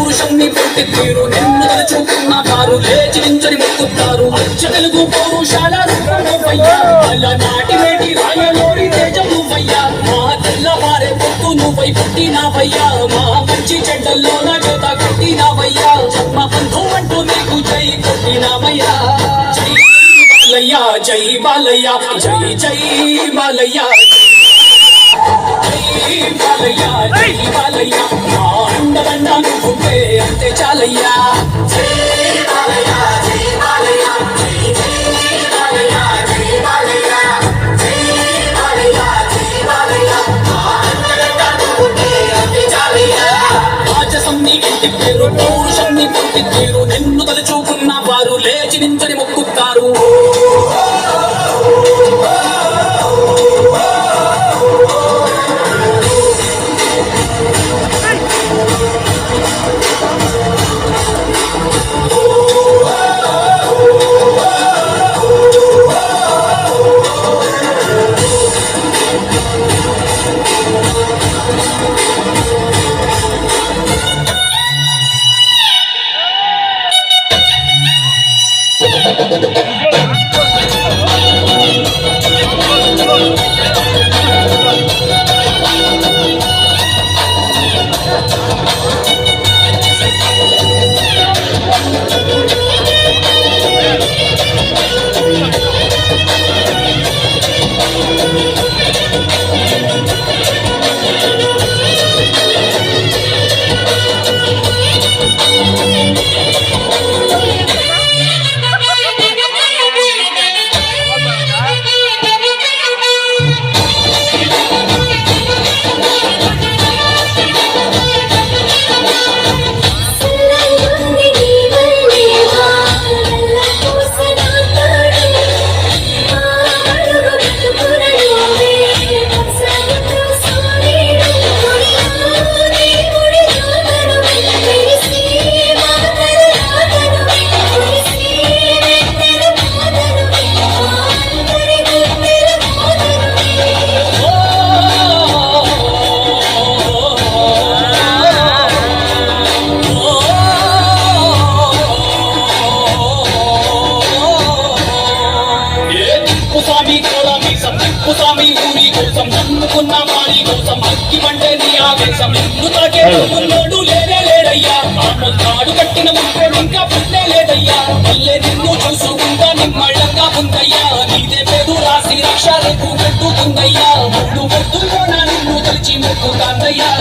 పౌరుషాన్ని పుట్టి తీరు నిన్ను తలుచుకున్న వారు లేచి నించని మొక్కుతారు తెలుగు పౌరుషాల రూపమయ్యా నాటి మేటి రాయలోని తేజం నువ్వయ్యా మా తెల్లవారే పొత్తు నువ్వై పుట్టినావయ్యా మా మంచి చెడ్డల్లో నా జోత కట్టినావయ్యా జన్మ బంధు అంటూ నీకు జై కొట్టినావయ్యా జై బాలయ్య జై జై బాలయ్య జై బాలయ్య జై బాలయ్య మా అండదండ నువ్వుంటే అంతే చాలయ్యా జై బాలయ్య జై బాలయ్య జై జై బాలయ్య జై బాలయ్య జై బాలయ్య జై బాలయ్య మా అండదండ నువ్వుంటే అంతే చాలయ్యా రాజసంని ఇంటి పేరు పౌరుషంని పుట్టి పేరు నిన్ను తలుచుకున్న వారు లేచి నించని మొక్కుతారు స్వామి ఊరి కోసం నమ్ముకున్న వారి కోసం అక్కి మంటే నీ ఆవేశం నిన్ను తాకే నోడు లేనే లేదయ్యా ఆడు కట్టిన ముక్కోడు ఇంకా పుట్టే లేదయ్యా మళ్ళీ నిన్ను చూసుకుంటా నిమ్మళ్ళంగా ఉందయ్యా నీదే పేరు రాసి రక్షాలకు పెట్టుకుందయ్యా మూడు పొద్దుల్లో నా నిన్ను తలిచి మొక్కుతాందయ్యా